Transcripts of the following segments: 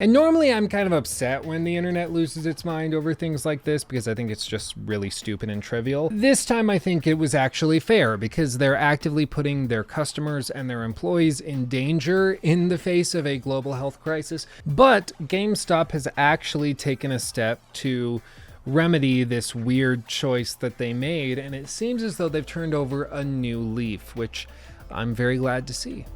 And normally I'm kind of upset when the internet loses its mind over things like this because I think it's just really stupid and trivial. This time I think it was actually fair because they're actively putting their customers and their employees in danger in the face of a global health crisis. But GameStop has actually taken a step to remedy this weird choice that they made, and it seems as though they've turned over a new leaf, which I'm very glad to see.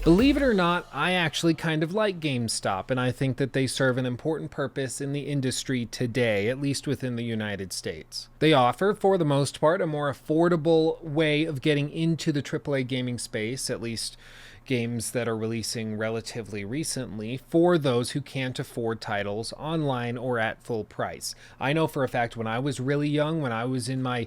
Believe it or not, I actually kind of like GameStop, and I think that they serve an important purpose in the industry today, at least within the United States. They offer, for the most part, a more affordable way of getting into the AAA gaming space, at least games that are releasing relatively recently, for those who can't afford titles online or at full price. I know for a fact when I was really young, when I was in my,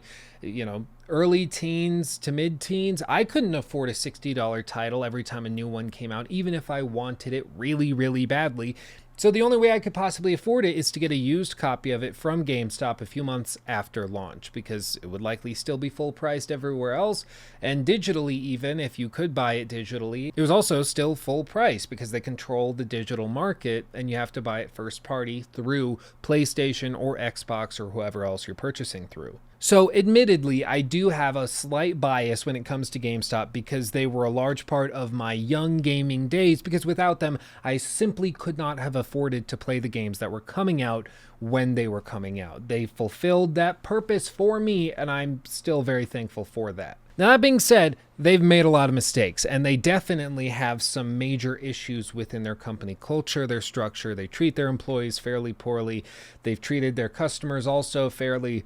early teens to mid-teens, I couldn't afford a $60 title every time a new one came out, even if I wanted it really, really badly. So the only way I could possibly afford it is to get a used copy of it from GameStop a few months after launch, because it would likely still be full priced everywhere else, and digitally even, if you could buy it digitally, it was also still full price because they control the digital market and you have to buy it first party through PlayStation or Xbox or whoever else you're purchasing through. So admittedly, I do have a slight bias when it comes to GameStop because they were a large part of my young gaming days, because without them, I simply could not have afforded to play the games that were coming out when they were coming out. They fulfilled that purpose for me, and I'm still very thankful for that. Now, that being said, they've made a lot of mistakes, and they definitely have some major issues within their company culture, their structure. They treat their employees fairly poorly. They've treated their customers also fairly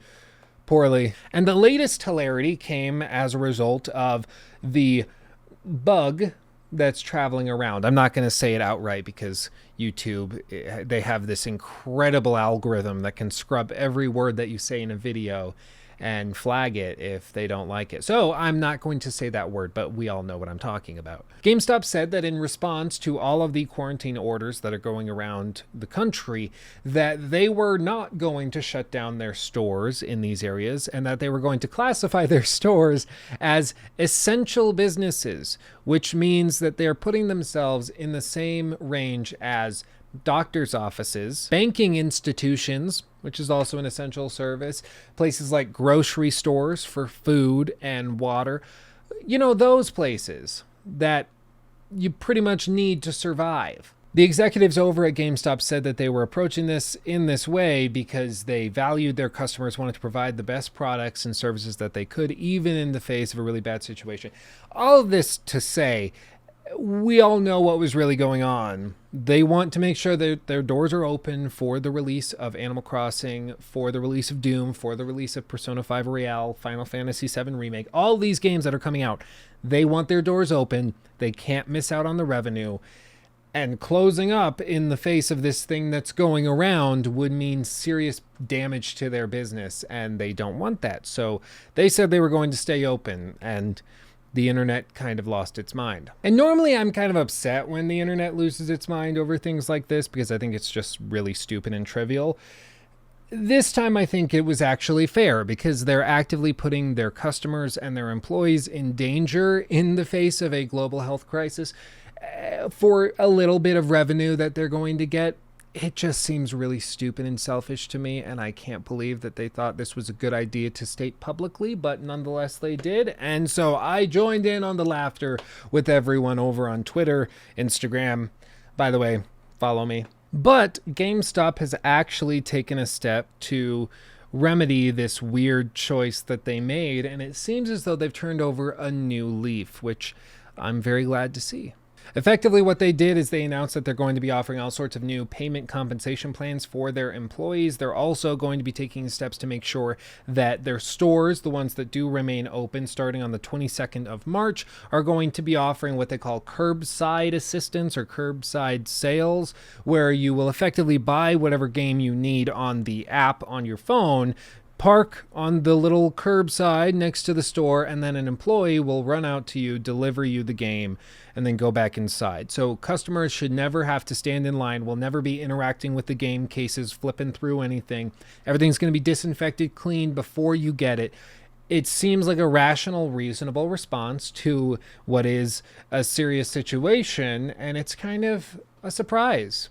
poorly. And the latest hilarity came as a result of the bug that's traveling around. I'm not going to say it outright because YouTube, they have this incredible algorithm that can scrub every word that you say in a video and flag it if they don't like it. So I'm not going to say that word, but we all know what I'm talking about. GameStop said that in response to all of the quarantine orders that are going around the country, that they were not going to shut down their stores in these areas, and that they were going to classify their stores as essential businesses, which means that they're putting themselves in the same range as doctors' offices, banking institutions, which is also an essential service, places like grocery stores for food and water, those places that you pretty much need to survive. The executives over at GameStop said that they were approaching this in this way because they valued their customers, wanted to provide the best products and services that they could, even in the face of a really bad situation. All of this to say, we all know what was really going on. They want to make sure that their doors are open for the release of Animal Crossing, for the release of Doom, for the release of Persona 5 Royale, Final Fantasy VII Remake, all these games that are coming out. They want their doors open. They can't miss out on the revenue. And closing up in the face of this thing that's going around would mean serious damage to their business, and they don't want that. So they said they were going to stay open, and the internet kind of lost its mind. And normally I'm kind of upset when the internet loses its mind over things like this because I think it's just really stupid and trivial. This time I think it was actually fair because they're actively putting their customers and their employees in danger in the face of a global health crisis for a little bit of revenue that they're going to get. It just seems really stupid and selfish to me, and I can't believe that they thought this was a good idea to state publicly, but nonetheless they did. And so I joined in on the laughter with everyone over on Twitter, Instagram. By the way, follow me. But GameStop has actually taken a step to remedy this weird choice that they made, and it seems as though they've turned over a new leaf, which I'm very glad to see. Effectively, what they did is they announced that they're going to be offering all sorts of new payment compensation plans for their employees. They're also going to be taking steps to make sure that their stores, the ones that do remain open starting on the 22nd of March, are going to be offering what they call curbside assistance or curbside sales, where you will effectively buy whatever game you need on the app on your phone, park on the little curbside next to the store, and then an employee will run out to you, deliver you the game, and then go back inside. So customers should never have to stand in line, will never be interacting with the game cases, flipping through anything. Everything's going to be disinfected, cleaned before you get it. It seems like a rational, reasonable response to what is a serious situation, and it's kind of a surprise.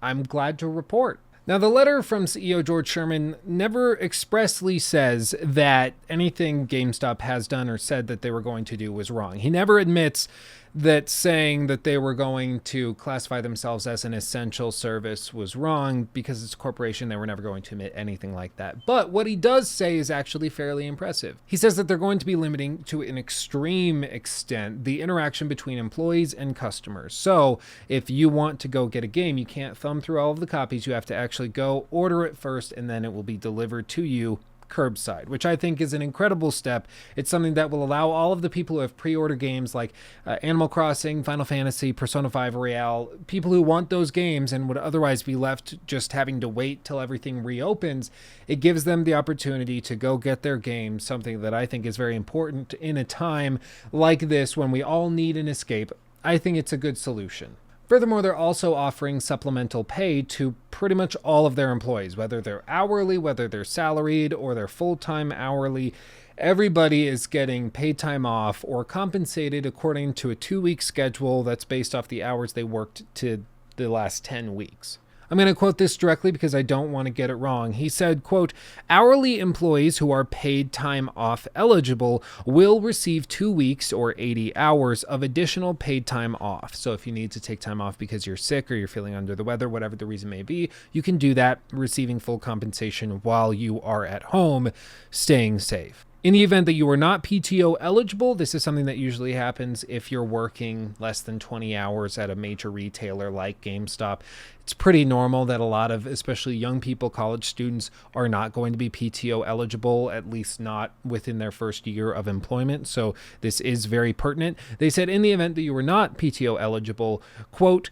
I'm glad to report. Now, the letter from CEO George Sherman never expressly says that anything GameStop has done or said that they were going to do was wrong. He never admits that saying that they were going to classify themselves as an essential service was wrong, because it's a corporation. They were never going to admit anything like that. But what he does say is actually fairly impressive. He says that they're going to be limiting to an extreme extent the interaction between employees and customers. So if you want to go get a game, you can't thumb through all of the copies. You have to actually go order it first, and then it will be delivered to you curbside, which I think is an incredible step. It's something that will allow all of the people who have pre-ordered games like Animal Crossing, Final Fantasy, Persona 5 Royale, people who want those games and would otherwise be left just having to wait till everything reopens. It gives them the opportunity to go get their game, something that I think is very important in a time like this when we all need an escape. I think it's a good solution. Furthermore, they're also offering supplemental pay to pretty much all of their employees, whether they're hourly, whether they're salaried, or they're full-time hourly. Everybody is getting paid time off or compensated according to a 2-week schedule that's based off the hours they worked to the last 10 weeks. I'm going to quote this directly because I don't want to get it wrong. He said, quote, "Hourly employees who are paid time off eligible will receive 2 weeks or 80 hours of additional paid time off." So if you need to take time off because you're sick or you're feeling under the weather, whatever the reason may be, you can do that, receiving full compensation while you are at home, staying safe. In the event that you are not PTO eligible, this is something that usually happens if you're working less than 20 hours at a major retailer like GameStop. It's pretty normal that a lot of, especially young people, college students, are not going to be PTO eligible, at least not within their first year of employment. So this is very pertinent. They said in the event that you are not PTO eligible, quote,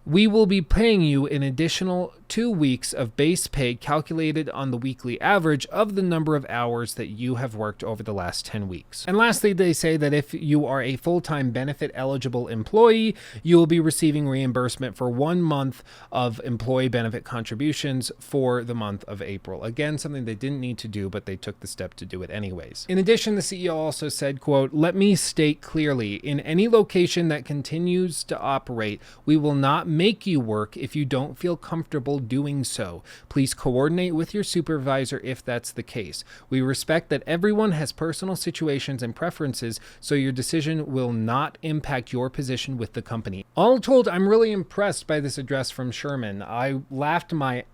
"We will be paying you an additional 2 weeks of base pay calculated on the weekly average of the number of hours that you have worked over the last 10 weeks. And lastly, they say that if you are a full-time benefit eligible employee, you will be receiving reimbursement for 1 month of employee benefit contributions for the month of April. Again, something they didn't need to do, but they took the step to do it anyways. In addition, the CEO also said, quote, "Let me state clearly, in any location that continues to operate, we will not make you work if you don't feel comfortable doing so. Please coordinate with your supervisor if that's the case. We respect that everyone has personal situations and preferences, so your decision will not impact your position with the company." All told, I'm really impressed by this address from Sherman. I laughed my ass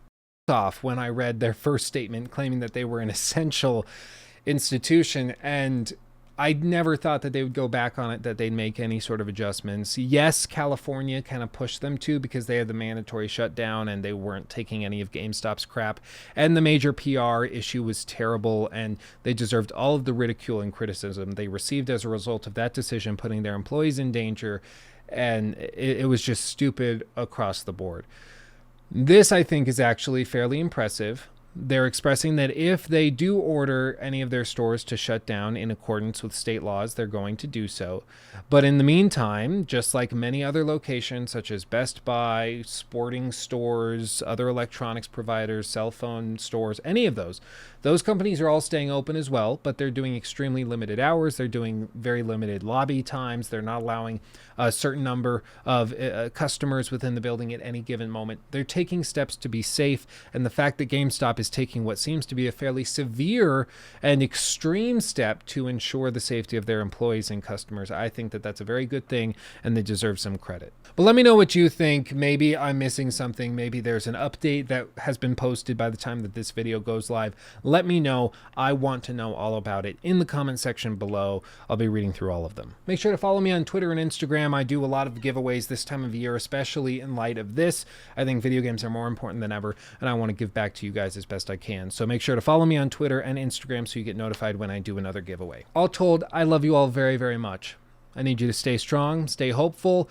off when I read their first statement claiming that they were an essential institution, and I never thought that they would go back on it, that they'd make any sort of adjustments. Yes, California kind of pushed them to because they had the mandatory shutdown and they weren't taking any of GameStop's crap. And the major PR issue was terrible, and they deserved all of the ridicule and criticism they received as a result of that decision, putting their employees in danger. And it was just stupid across the board. This, I think, is actually fairly impressive. They're expressing that if they do order any of their stores to shut down in accordance with state laws, they're going to do so. But in the meantime, just like many other locations such as Best Buy, sporting stores, other electronics providers, cell phone stores, any of those companies are all staying open as well, but they're doing extremely limited hours. They're doing very limited lobby times. They're not allowing a certain number of customers within the building at any given moment. They're taking steps to be safe, and the fact that GameStop is taking what seems to be a fairly severe and extreme step to ensure the safety of their employees and customers, I think that that's a very good thing, and they deserve some credit. But let me know what you think. Maybe I'm missing something. Maybe there's an update that has been posted by the time that this video goes live. Let me know. I want to know all about it in the comment section below. I'll be reading through all of them. Make sure to follow me on Twitter and Instagram. I do a lot of giveaways this time of year, especially in light of this. I think video games are more important than ever, and I want to give back to you guys as best I can. So make sure to follow me on Twitter and Instagram so you get notified when I do another giveaway. All told, I love you all very, very much. I need you to stay strong, stay hopeful.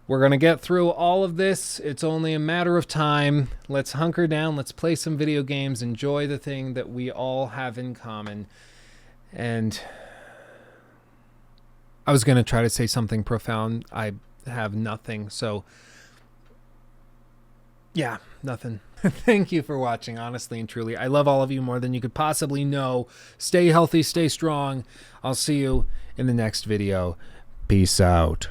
We're going to get through all of this. It's only a matter of time. Let's hunker down. Let's play some video games. Enjoy the thing that we all have in common. And I was going to try to say something profound. I have nothing. So, yeah, nothing. Thank you for watching, honestly and truly. I love all of you more than you could possibly know. Stay healthy, stay strong. I'll see you in the next video. Peace out.